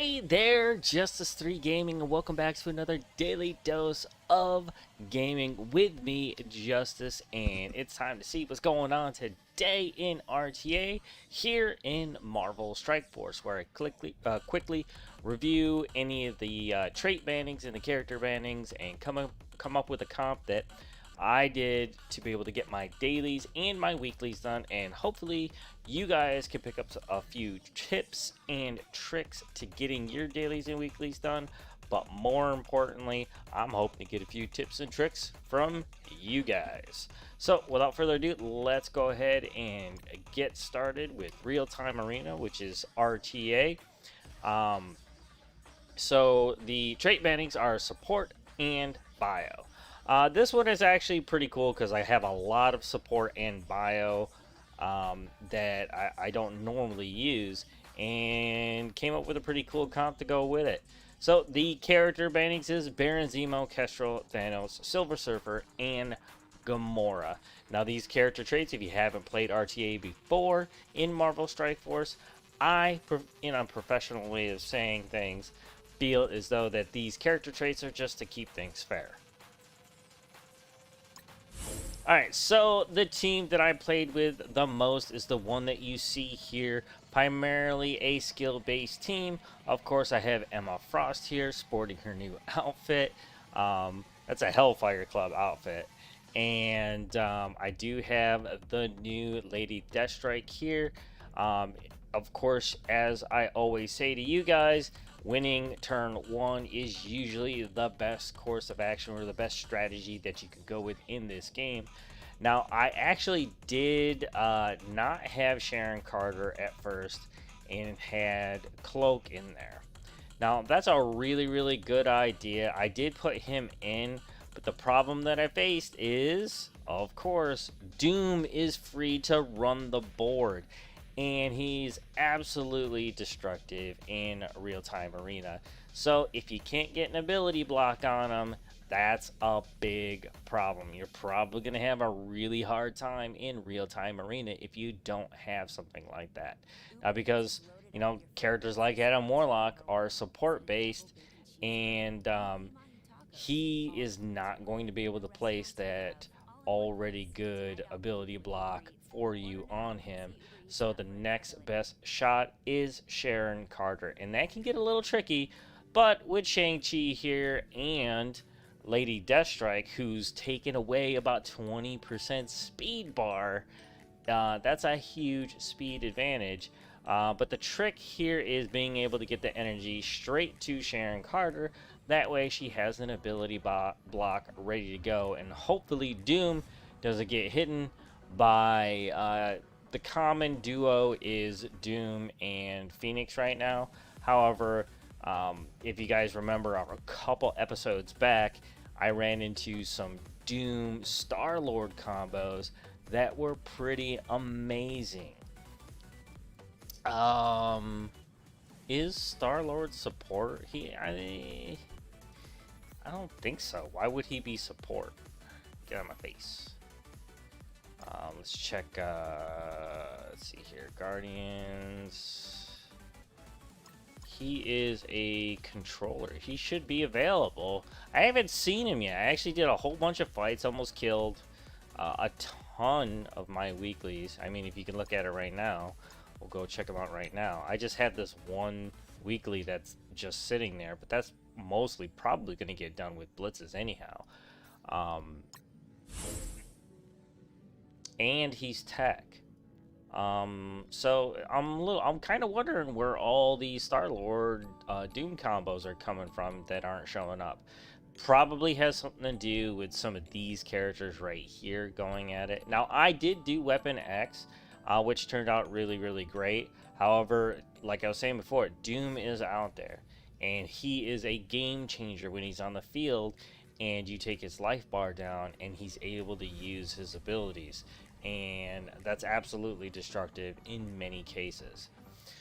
Hey there, Justice 3 Gaming, and welcome back to another daily dose of gaming with me, Justice. And it's time to see what's going on today in RTA here in Marvel Strike Force, where I quickly review any of the trait bannings and the character bannings and come up with a comp that I did to be able to get my dailies and my weeklies done, and hopefully you guys can pick up a few tips and tricks to getting your dailies and weeklies done. But more importantly, I'm hoping to get a few tips and tricks from you guys. So without further ado, let's go ahead and get started with real-time arena, which is RTA. So the trait bannings are support and bio. This one is actually pretty cool because I have a lot of support and bio that I don't normally use, and came up with a pretty cool comp to go with it. So the character bannings is Baron Zemo, Kestrel, Thanos, Silver Surfer, and Gamora. Now these character traits, if you haven't played RTA before in Marvel Strike Force, in a professional way of saying things, feel as though that these character traits are just to keep things fair. Alright, so the team that I played with the most is the one that you see here, primarily a skill-based team. Of course, I have Emma Frost here, sporting her new outfit. That's a Hellfire Club outfit. And I do have the new Lady Deathstrike here. Of course, as I always say to you guys, winning turn 1 is usually the best course of action or the best strategy that you could go with in this game. Now, I actually did not have Sharon Carter at first and had Cloak in there. Now, that's a really good idea. I did put him in, but the problem that I faced is, of course, Doom is free to run the board. And he's absolutely destructive in real-time arena. So if you can't get an ability block on him, that's a big problem. You're probably going to have a really hard time in real-time arena if you don't have something like that. Now, because, you know, characters like Adam Warlock are support-based, and he is not going to be able to place that already good ability block for you on him. So the next best shot is Sharon Carter, and that can get a little tricky, but with Shang-Chi here and Lady Deathstrike, who's taken away about 20% speed bar, that's a huge speed advantage. But the trick here is being able to get the energy straight to Sharon Carter. That way she has an ability block ready to go, and hopefully Doom doesn't get hidden by the common duo is Doom and Phoenix right now. However, if you guys remember a couple episodes back, I ran into some Doom Star-Lord combos that were pretty amazing. Is Star-Lord support? I don't think so. Why would he be support? Get out of my face. Let's check, let's see here, Guardians. He is a controller. He should be available. I haven't seen him yet. I actually did a whole bunch of fights, almost killed a ton of my weeklies. I mean, if you can look at it right now, we'll go check them out right now. I just have this one weekly that's just sitting there, but that's mostly probably going to get done with blitzes anyhow. And he's tech. So I'm kind of wondering where all these Star-Lord Doom combos are coming from that aren't showing up. Probably has something to do with some of these characters right here going at it. Now, I did do Weapon X, which turned out really great. However, like I was saying before, Doom is out there, and he is a game changer when he's on the field, and you take his life bar down, and he's able to use his abilities. And that's absolutely destructive in many cases.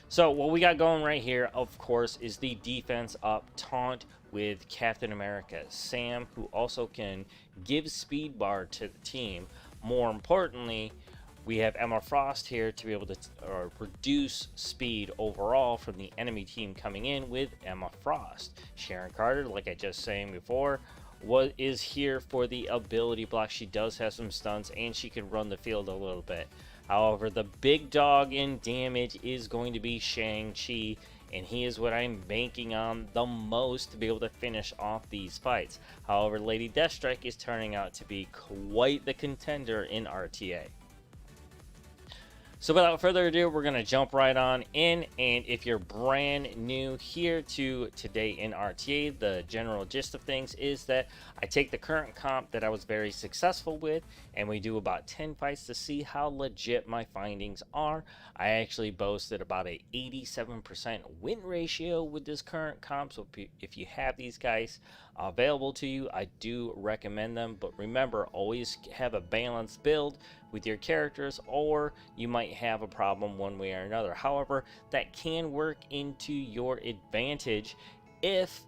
So what we got going right here, of course, is the defense up taunt with Captain America Sam, who also can give speed bar to the team. More importantly, We have Emma Frost here to be able to reduce speed overall from the enemy team coming in with Emma Frost. Sharon Carter, like I just saying before, is here for the ability block. She does have some stunts and she can run the field a little bit. However, the big dog in damage is going to be Shang-Chi, and he is what I'm banking on the most to be able to finish off these fights. However, Lady Deathstrike is turning out to be quite the contender in RTA. So without further ado, we're going to jump right on in, and if you're brand new here to Today in RTA, the general gist of things is that I take the current comp that I was very successful with, and we do about 10 fights to see how legit my findings are. I actually boasted about a 87% win ratio with this current comp, so if you have these guys available to you, I do recommend them. But remember, always have a balanced build with your characters, or you might have a problem one way or another. However, that can work into your advantage if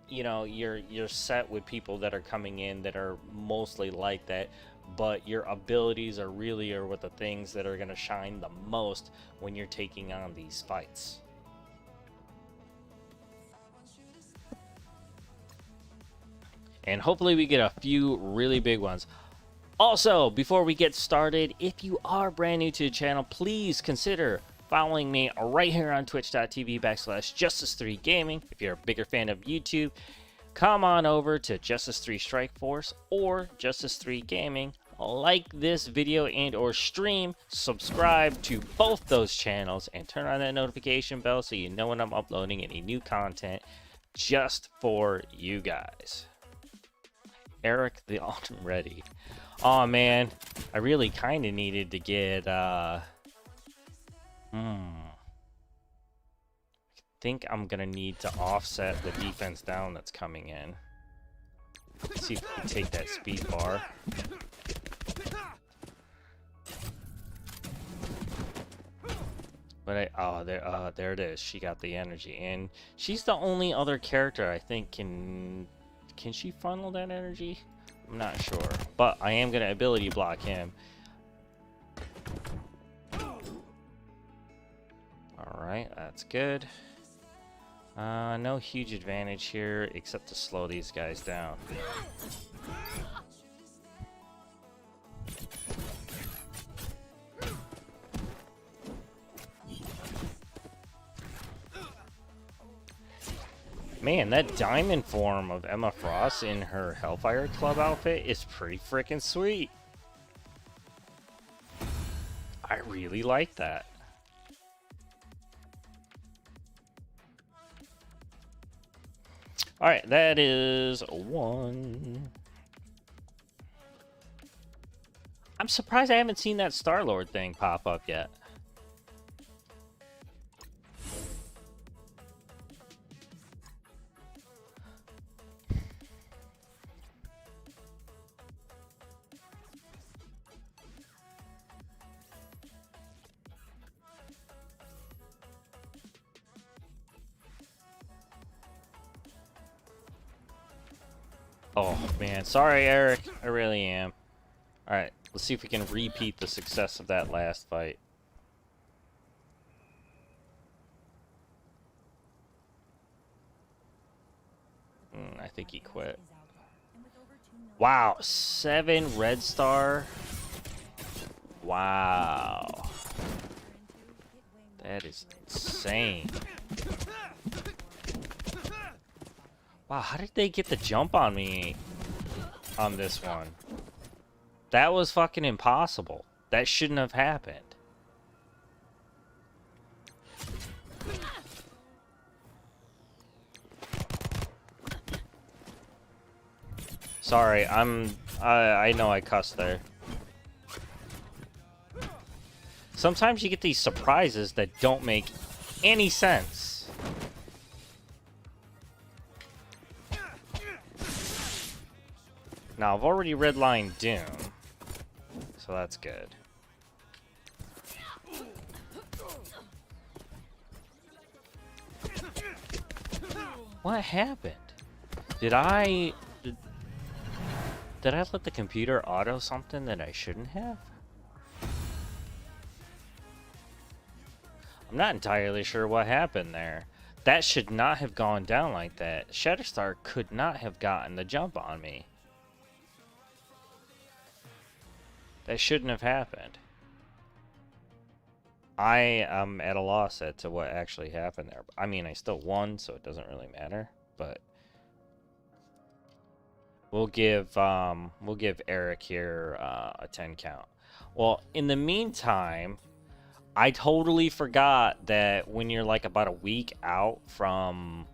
you know, you're set with people that are coming in that are mostly like that, but your abilities are what the things that are going to shine the most when you're taking on these fights. And hopefully we get a few really big ones. Also, before we get started, if you are brand new to the channel, please consider following me right here on twitch.tv/Justice3Gaming. If you're a bigger fan of YouTube, come on over to Justice3 Strike Force or Justice3 Gaming. Like this video and or stream, subscribe to both those channels, and turn on that notification bell so you know when I'm uploading any new content just for you guys. Eric the Autumn Ready. Oh man, I really kind of needed to get I think I'm gonna need to offset the defense down that's coming in. Let's see if we can take that speed bar. But there it is. She got the energy, and she's the only other character I think can she funnel that energy? I'm not sure, but I am gonna ability block him. Alright, that's good. No huge advantage here except to slow these guys down. Man, that diamond form of Emma Frost in her Hellfire Club outfit is pretty freaking sweet. I really like that. Alright, that is one. I'm surprised I haven't seen that Star-Lord thing pop up yet. Oh man, sorry Eric, I really am. Alright, let's see if we can repeat the success of that last fight. I think he quit. Wow, 7 red star. Wow. That is insane. Wow, how did they get the jump on me on this one? That was fucking impossible. That shouldn't have happened. Sorry, I know I cussed there. Sometimes you get these surprises that don't make any sense. Now, I've already redlined Doom, so that's good. What happened? Did I let the computer auto something that I shouldn't have? I'm not entirely sure what happened there. That should not have gone down like that. Shatterstar could not have gotten the jump on me. That shouldn't have happened. I am at a loss as to what actually happened there. I mean, I still won, so it doesn't really matter. But we'll give Eric here a 10 count. Well, in the meantime, I totally forgot that when you're like about a week out from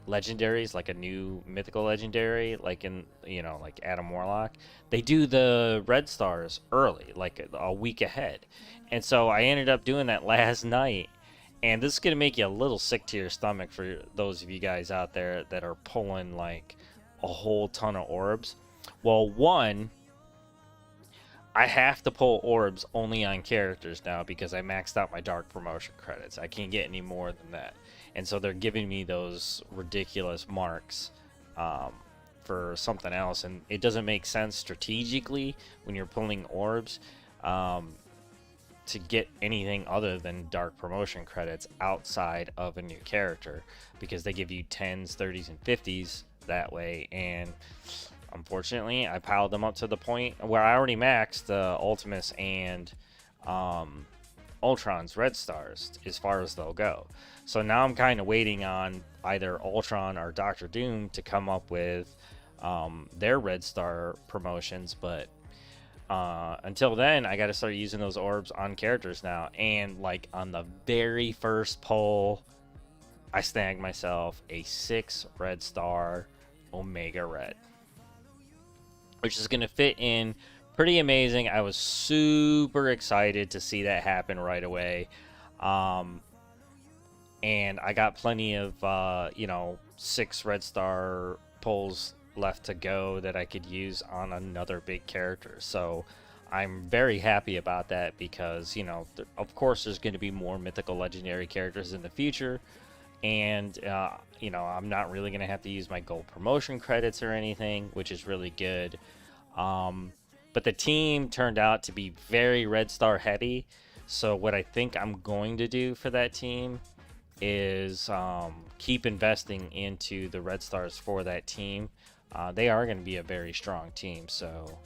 legendaries, like a new mythical legendary, like in, you know, like Adam Warlock, they do the red stars early, like a week ahead. And so I ended up doing that last night, and this is gonna make you a little sick to your stomach for those of you guys out there that are pulling like a whole ton of orbs. Well, one, I have to pull orbs only on characters now because I maxed out my dark promotion credits. I can't get any more than that. And so they're giving me those ridiculous marks for something else. And it doesn't make sense strategically when you're pulling orbs to get anything other than dark promotion credits outside of a new character, because they give you 10s, 30s, and 50s that way. And unfortunately, I piled them up to the point where I already maxed Ultimus and Ultron's red stars as far as they'll go. So now I'm kind of waiting on either Ultron or Doctor Doom to come up with their red star promotions, but until then, I got to start using those orbs on characters now. And like on the very first pull, I snagged myself a 6 red star Omega Red, which is going to fit in pretty amazing. I was super excited to see that happen right away. And I got plenty of, 6 red star pulls left to go that I could use on another big character. So I'm very happy about that because, of course there's going to be more mythical legendary characters in the future. And, I'm not really going to have to use my gold promotion credits or anything, which is really good. But the team turned out to be very red star heavy. So what I think I'm going to do for that team is keep investing into the red stars for that team. They are going to be a very strong team. So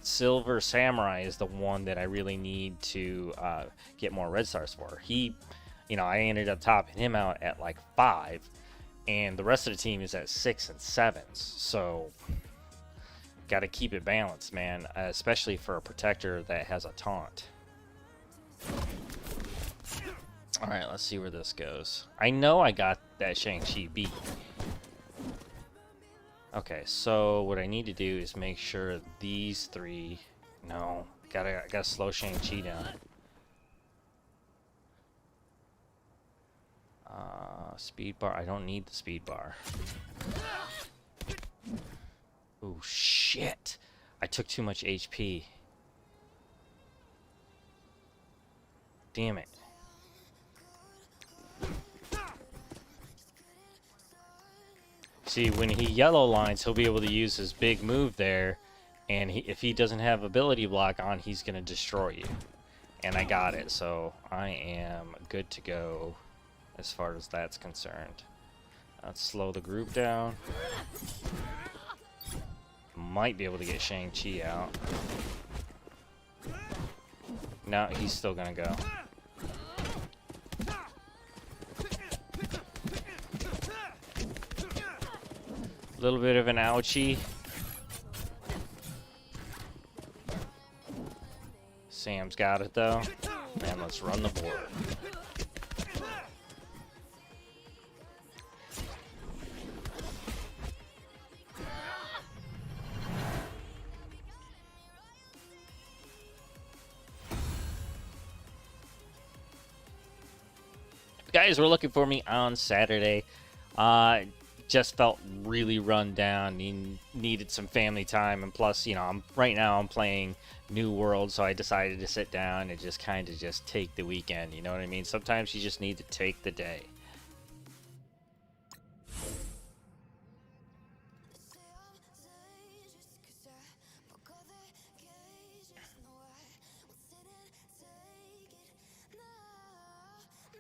Silver Samurai is the one that I really need to get more red stars for. I ended up topping him out at like 5, and the rest of the team is at 6 and 7s. So got to keep it balanced, man, especially for a protector that has a taunt. All right, let's see where this goes. I know I got that Shang-Chi beat. Okay, so what I need to do is make sure these 3... No, gotta slow Shang-Chi down. Speed bar. I don't need the speed bar. Oh, shit. I took too much HP. Damn it. See, when he yellow lines, he'll be able to use his big move there, and if he doesn't have ability block on, he's going to destroy you. And I got it, so I am good to go as far as that's concerned. Let's slow the group down. Might be able to get Shang-Chi out. No, he's still going to go. A little bit of an ouchie. Sam's got it though. And let's run the board. If you guys were looking for me on Saturday, just felt really run down, needed some family time, and plus, right now I'm playing New World, so I decided to sit down and just kind of just take the weekend, you know what I mean? Sometimes you just need to take the day.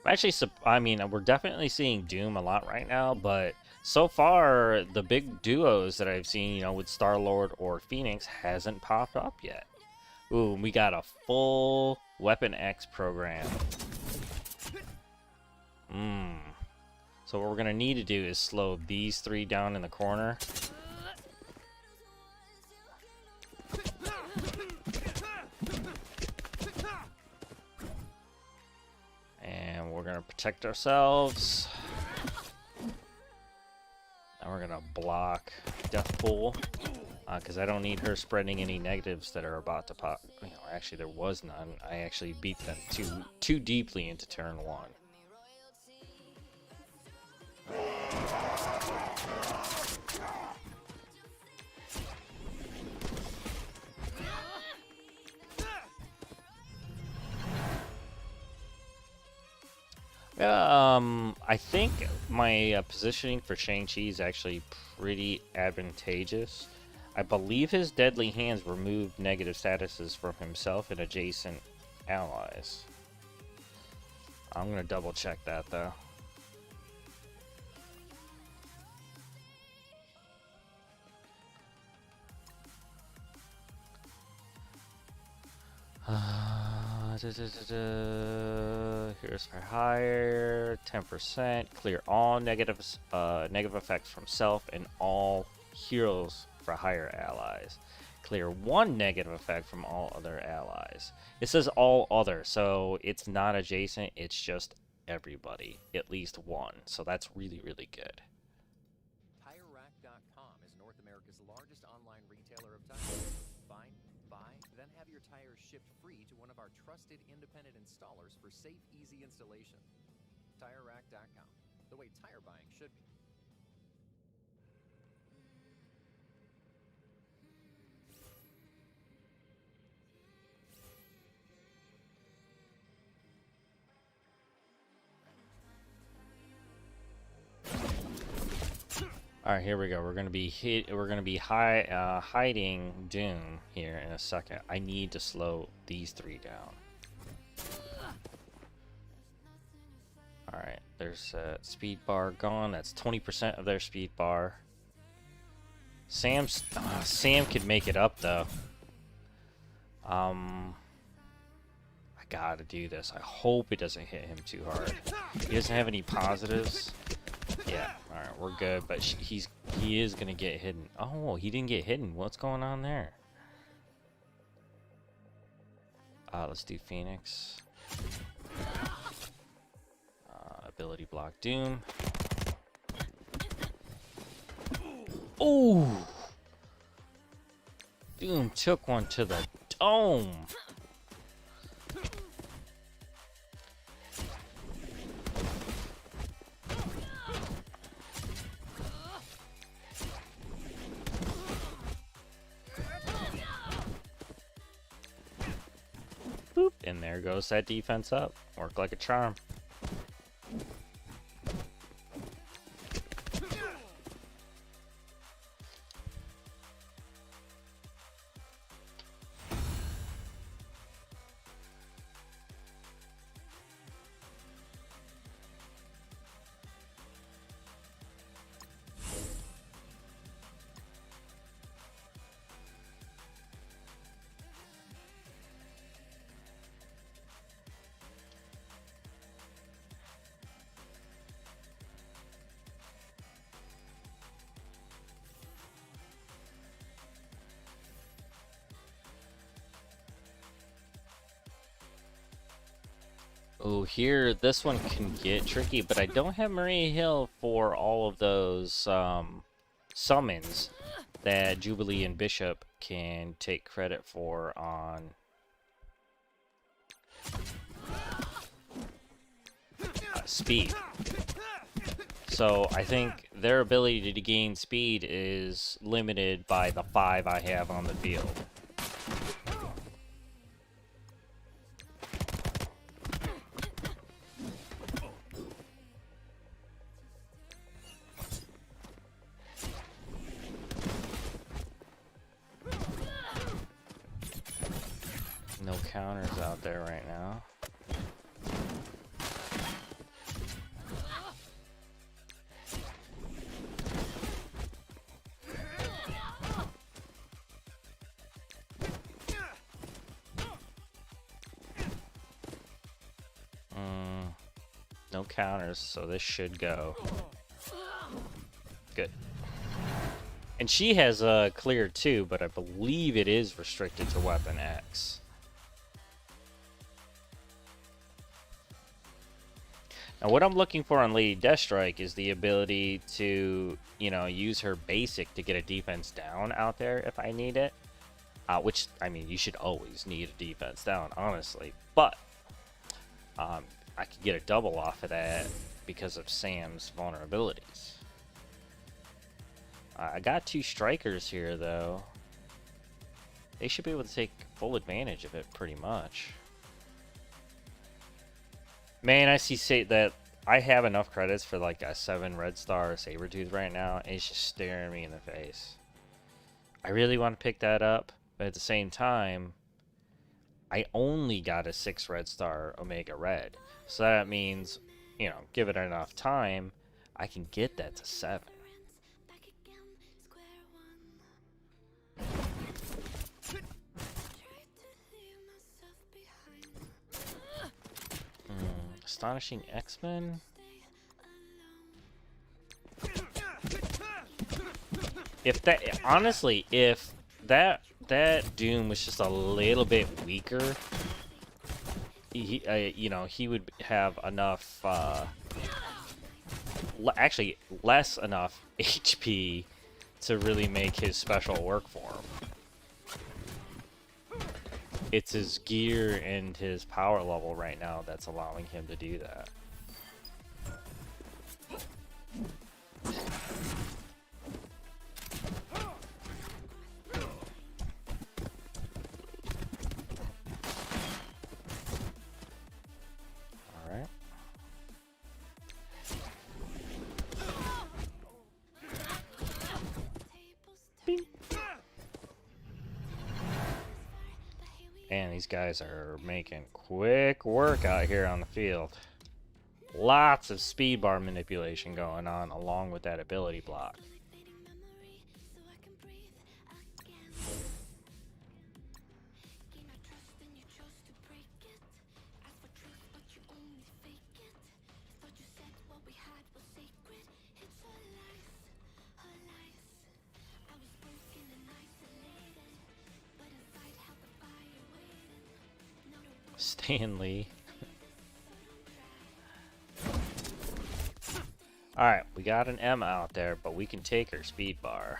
Actually, I mean, we're definitely seeing Doom a lot right now, but so far, the big duos that I've seen, you know, with Star-Lord or Phoenix hasn't popped up yet. Ooh, we got a full Weapon X program. So what we're going to need to do is slow these three down in the corner. And we're going to protect ourselves. And we're going to block Death Pool. Because I don't need her spreading any negatives that are about to pop. You know, actually, there was none. I actually beat them too deeply into turn 1. I think my positioning for Shang-Chi is actually pretty advantageous. I believe his deadly hands removed negative statuses from himself and adjacent allies. I'm gonna double check that though. Here's for higher, 10%. Clear all negative effects from self and all heroes for higher allies. Clear one negative effect from all other allies. It says all other, so it's not adjacent, it's just everybody. At least one. So that's really, really good. TireRack.com is North America's largest online retailer of tires. Find, buy, then have your tires shipped free to one of our trusted independent installers for safe, easy installation. TireRack.com, the way tire buying should be. All right, here we go. We're gonna be hiding Doom here in a second. I need to slow these three down. All right, there's speed bar gone. That's 20% of their speed bar. Sam could make it up though. I gotta do this. I hope it doesn't hit him too hard. He doesn't have any positives. Yeah, alright, we're good, but he is gonna get hidden. Oh, he didn't get hidden. What's going on there? Let's do Phoenix. Ability block Doom. Ooh! Doom took one to the dome. Boop, and there goes that defense up. Worked like a charm. Oh, here, this one can get tricky, but I don't have Maria Hill for all of those summons that Jubilee and Bishop can take credit for on speed. So I think their ability to gain speed is limited by the 5 I have on the field. No counters out there right now. no counters, so this should go. Good. And she has a clear too, but I believe it is restricted to weapon X. Now what I'm looking for on Lady Deathstrike is the ability to, you know, use her basic to get a defense down out there if I need it. Which, I mean, you should always need a defense down, honestly. But I could get a double off of that because of Sam's vulnerabilities. I got 2 strikers here, though. They should be able to take full advantage of it, pretty much. Man, I see that I have enough credits for like a 7 red star Sabertooth right now, and it's just staring me in the face. I really want to pick that up, but at the same time, I only got a 6 red star Omega Red. So that means, you know, give it enough time, I can get that to 7. Astonishing X-Men? If that, honestly, if that Doom was just a little bit weaker, he, you know, he would have enough, actually less enough HP to really make his special work for him. It's his gear and his power level right now that's allowing him to do that. Alright. Bing. And these guys are making quick work out here on the field. Lots of speed bar manipulation going on along with that ability block. Stanley. Alright, we got an M out there, but we can take her speed bar.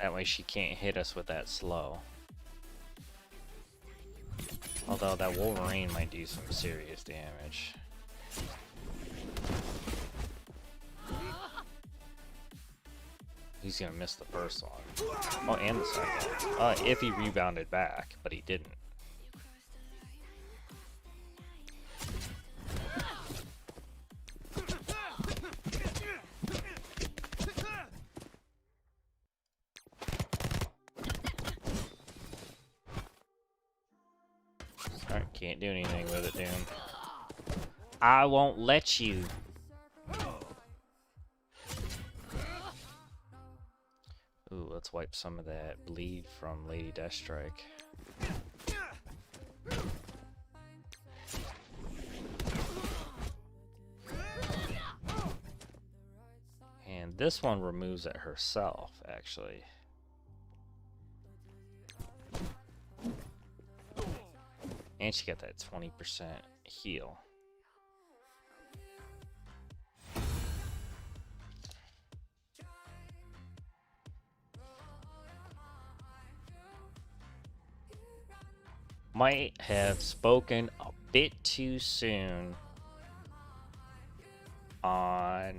That way she can't hit us with that slow. Although that Wolverine might do some serious damage. He's gonna miss the first one. Oh, and the second. If he rebounded back, but he didn't. Alright, can't do anything with it, Doom. I won't let you. Ooh, let's wipe some of that bleed from Lady Deathstrike. And this one removes it herself, actually. And she got that 20% heal. Might have spoken a bit too soon on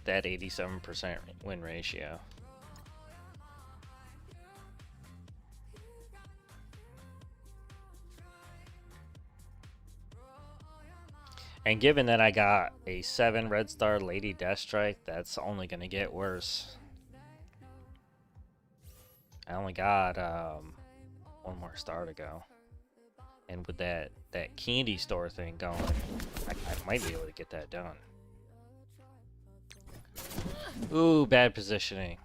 that 87% win ratio. And given that I got a 7 red star Lady Deathstrike, that's only going to get worse. I only got one more star to go. And with that candy store thing going, I might be able to get that done. Ooh, bad positioning.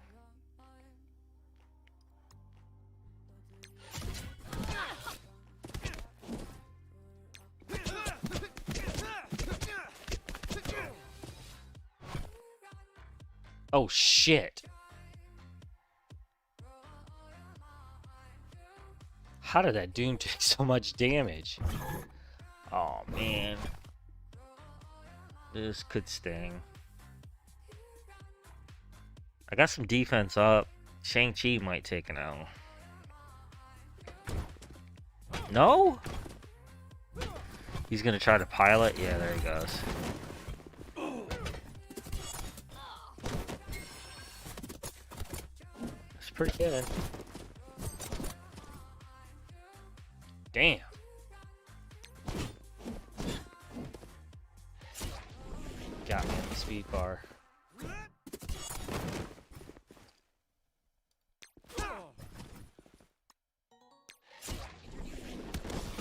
Oh, shit. How did that Doom take so much damage? Oh, man. This could sting. I got some defense up. Shang-Chi might take an L. No? He's gonna try to pilot? Yeah, there he goes. That's pretty good. Damn. Got me on the speed bar.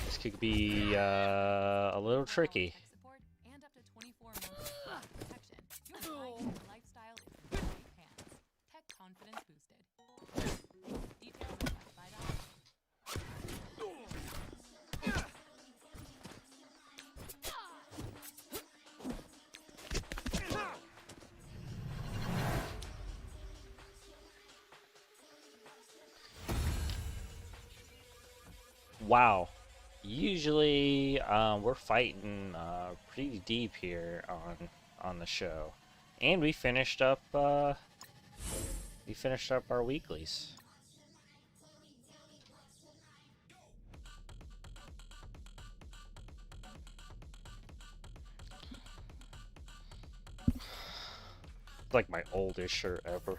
This could be a little tricky. Wow. Usually, we're fighting pretty deep here on the show, and we finished up our weeklies. Like my oldest shirt ever.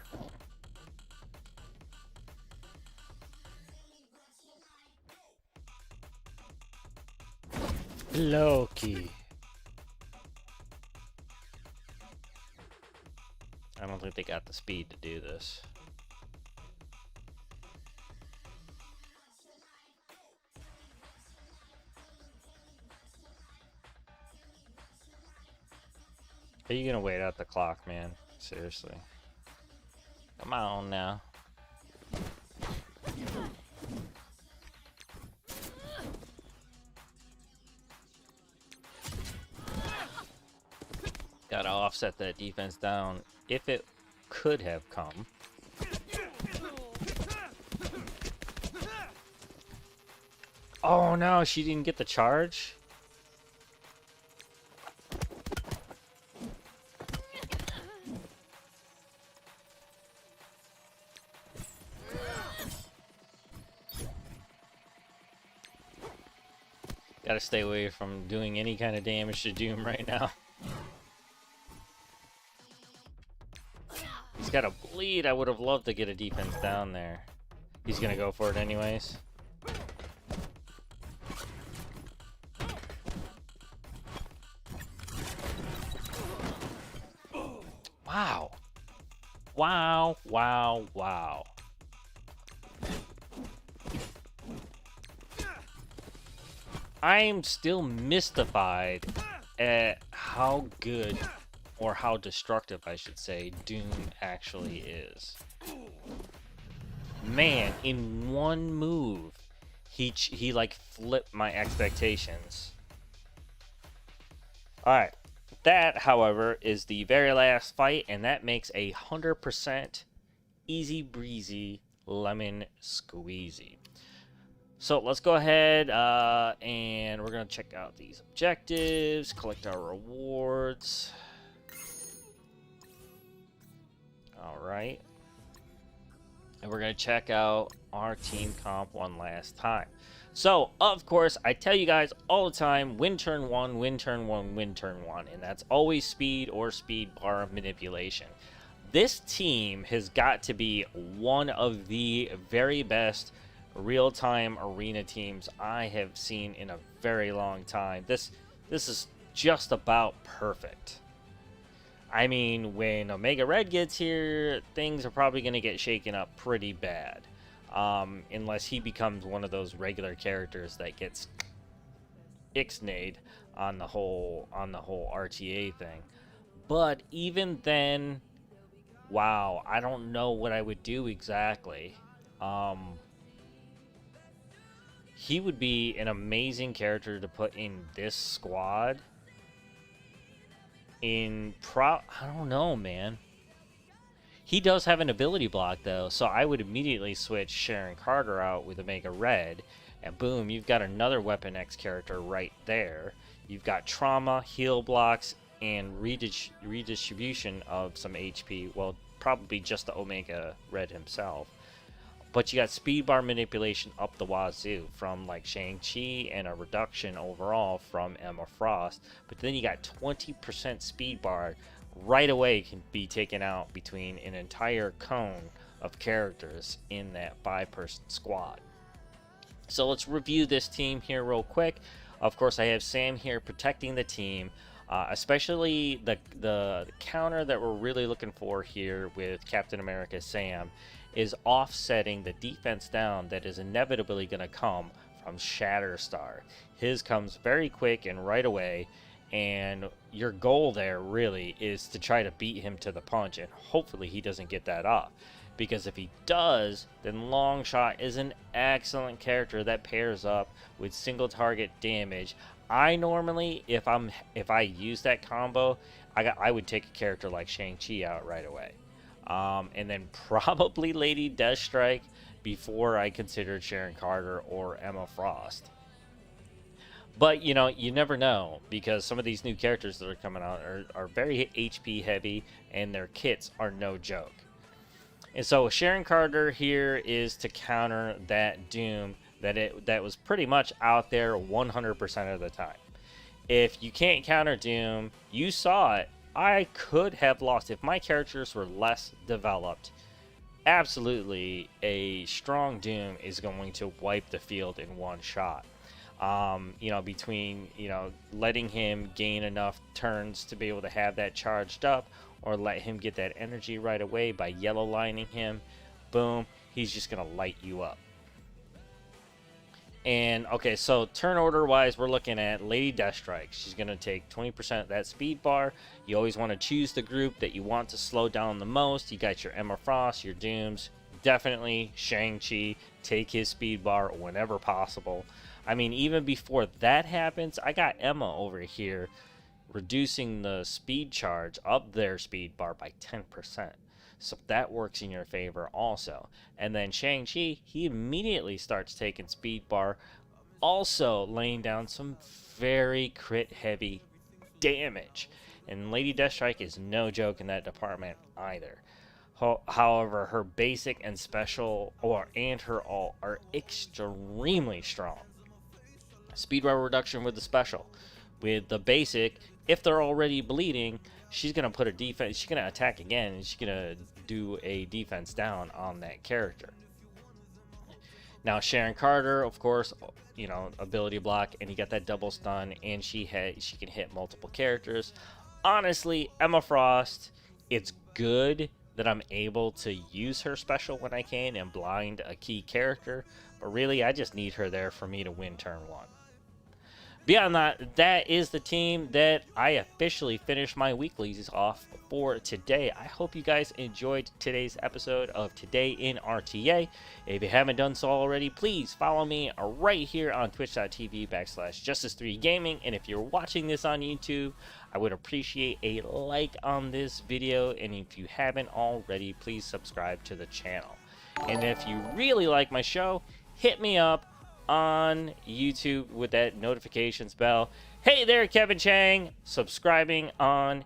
Loki. I don't think they got the speed to do this. Are you gonna wait out the clock, man? Seriously. Come on now. Gotta offset that defense down if it could have come. Oh no, she didn't get the charge? Gotta stay away from doing any kind of damage to Doom right now. He's got a bleed. I would have loved to get a defense down there. He's gonna go for it anyways. Wow. Wow, wow, wow. I'm still mystified at how good, or how destructive, I should say, Doom actually is. Man, in one move, he like flipped my expectations. Alright, that, however, is the very last fight, and that makes 100% easy breezy lemon squeezy. So let's go ahead and we're going to check out these objectives, collect our rewards. Alright. And we're going to check out our team comp one last time. So, of course, I tell you guys all the time, win turn one, win turn one, win turn one. And that's always speed or speed bar manipulation. This team has got to be one of the very best real-time arena teams I have seen in a very long time. This is just about perfect. I mean, when Omega Red gets here, things are probably going to get shaken up pretty bad. Unless he becomes one of those regular characters that gets ixnayed on the whole RTA thing. But even then, wow, I don't know what I would do exactly. He would be an amazing character to put in this squad. I don't know, man. He does have an ability block though, so I would immediately switch Sharon Carter out with Omega Red, and boom, you've got another Weapon X character right there. You've got trauma, heal blocks, and redistribution of some HP. Well, probably just the Omega Red himself. But you got speed bar manipulation up the wazoo from like Shang-Chi, and a reduction overall from Emma Frost. But then you got 20% speed bar right away can be taken out between an entire cone of characters in that 5-person squad. So let's review this team here real quick. Of course, I have Sam here protecting the team. Especially the counter that we're really looking for here with Captain America Sam is offsetting the defense down that is inevitably going to come from Shatterstar. His comes very quick and right away, and your goal there really is to try to beat him to the punch, and hopefully he doesn't get that off. Because if he does, then Longshot is an excellent character that pairs up with single target damage. I normally, if I use that combo, I would take a character like Shang-Chi out right away, and then probably Lady Deathstrike before I considered Sharon Carter or Emma Frost. But you know, you never know, because some of these new characters that are coming out are very HP heavy, and their kits are no joke. And so Sharon Carter here is to counter that Doom that was pretty much out there 100% of the time. If you can't counter Doom, you saw it. I could have lost if my characters were less developed. Absolutely, a strong Doom is going to wipe the field in one shot. You know, between, you know, letting him gain enough turns to be able to have that charged up, or let him get that energy right away by yellow lining him, boom, he's just gonna light you up. And okay, so turn order wise, we're looking at Lady Deathstrike. She's gonna take 20% of that speed bar. You always want to choose the group that you want to slow down the most. You got your Emma Frost, your Dooms, definitely Shang-Chi, take his speed bar whenever possible. I mean, even before that happens, I got Emma over here reducing the speed charge of their speed bar by 10%. So that works in your favor also. And then Shang-Chi, he immediately starts taking speed bar, also laying down some very crit heavy damage. And Lady Deathstrike is no joke in that department either. However, her basic and special, and her alt, are extremely strong. Speed bar reduction with the special. With the basic, if they're already bleeding, she's going to put a defense, she's going to attack again, and she's going to do a defense down on that character. Now, Sharon Carter, of course, you know, ability block, and you got that double stun, and she can hit multiple characters. Honestly, Emma Frost, it's good that I'm able to use her special when I can and blind a key character, but really, I just need her there for me to win turn 1. Beyond that, that is the team that I officially finished my weeklies off for today. I hope you guys enjoyed today's episode of Today in RTA. If you haven't done so already, please follow me right here on twitch.tv/Justice3Gaming. And if you're watching this on YouTube, I would appreciate a like on this video. And if you haven't already, please subscribe to the channel. And if you really like my show, hit me up on YouTube with that notifications bell. Hey there, Kevin Chang, subscribing on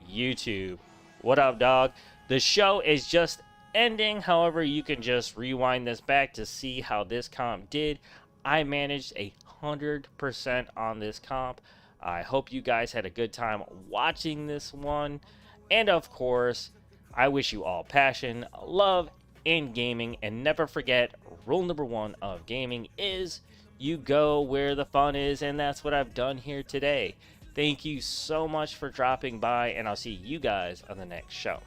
YouTube. What up, dog? The show is just ending. However, you can just rewind this back to see how this comp did. I managed 100% on this comp. I hope you guys had a good time watching this one. And of course, I wish you all passion, love, in gaming, and never forget, rule number 1 of gaming is you go where the fun is, and that's what I've done here today. Thank you so much for dropping by, and I'll see you guys on the next show.